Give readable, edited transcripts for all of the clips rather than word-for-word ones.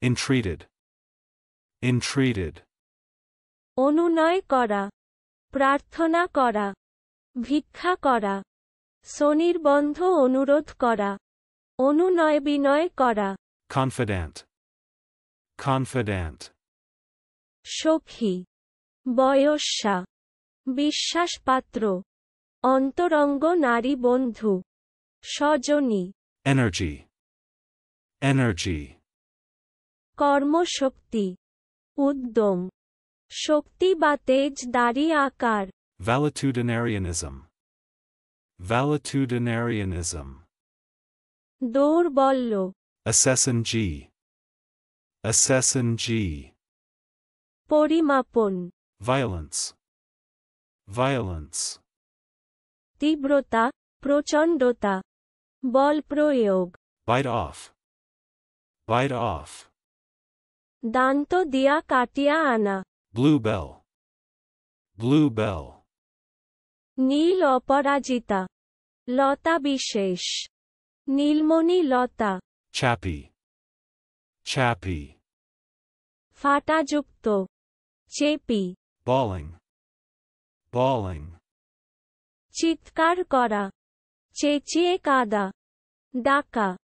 Entreated. Entreated. অনুনয় করা, প্রার্থনা করা, ভিক্ষা করা, স্বনির্বন্ধ অনুরোধ করা, অনুনয় বিনয় করা। Confidant. Confidant. সখী, বয়স্যা, বিশ্বাসপাত্র, অন্তরঙ্গ নারী বন্ধু, স্বজনী। Energy. Energy. কর্মশক্তি, উদ্যম, শক্তি বা তেজ দাড়ি আকার। Valetudinarianism. Valetudinarianism. দৌর্বল্য, Assassin G. Assassin G. পরিমাপন, Violence. Violence. তীব্রতা, প্রচণ্ডতা, বল প্রয়োগ। Bite off. Bite off. দান্ত দিয়া কাটিয়া আনা। Bluebell. Bluebell. নীল অপরাজিতা, লতা বিশেষ, নীলমণি লতা। Chappy. Chappy. ফাটাযুক্ত, চেপি। Bawling. Bawling. চিৎকার করা, চেঁচিয়ে কাঁদা, ডাকা।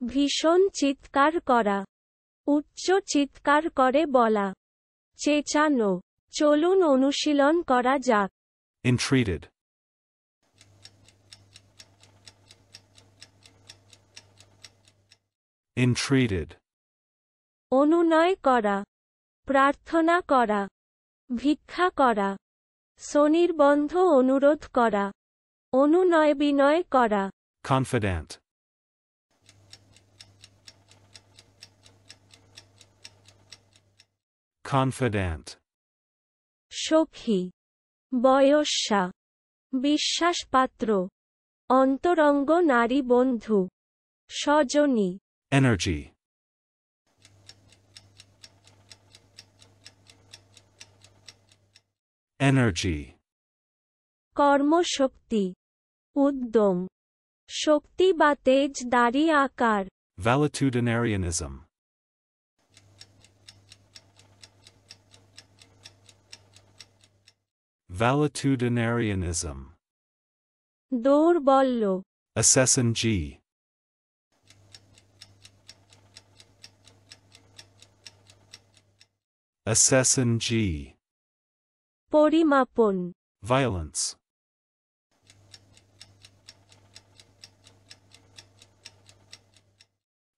ভীষণ চিৎকার করা, উচ্চ চিৎকার করে বলা, চেঁচানো। চলুন অনুশীলন করা যাক। Entreated. Entreated. অনুনয় করা, প্রার্থনা করা, ভিক্ষা করা, স্বনির্বন্ধ অনুরোধ করা, অনুনয় বিনয় করা। Confidant. Confidant. সখী, বয়স্যা, বিশ্বাসপাত্র, অন্তরঙ্গ নারী বন্ধু, স্বজনী। Energy. Energy. কর্মশক্তি, উদ্যম, শক্তি বা তেজ দাড়ি আকার। Valetudinarianism. Valetudinarianism. দৌর্বল্য, Assassin G. Assassin G. পরিমাপন, Violence.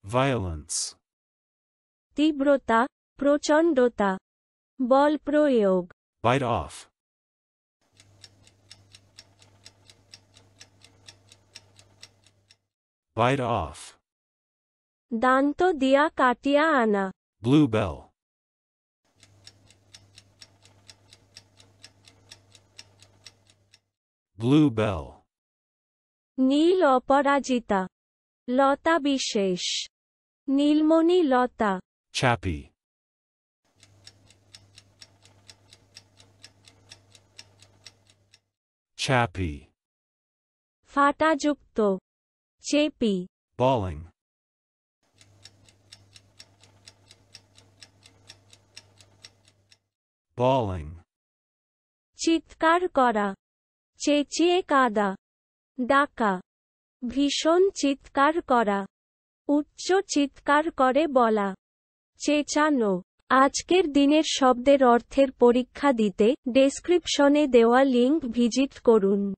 Violence. তীব্রতা, প্রচণ্ডতা, বল প্রয়োগ। Bite off. Bite off. দান্ত দিয়া কাটিয়া আনা। Bluebell. Bluebell. নীল অপরাজিতা, লতা বিশেষ, নীলমণি লতা। Chappy. Chappy. ফাটাযুক্ত, চেপি। Bawling. Bawling. চিৎকার করা, চেঁচিয়ে কাঁদা, ডাকা। ভীষণ চিৎকার করা, উচ্চ চিৎকার করে বলা, চেঁচানো। আজকের দিনের শব্দের অর্থের পরীক্ষা দিতে ডেসক্রিপশনে দেওয়া লিংক ভিজিট করুন।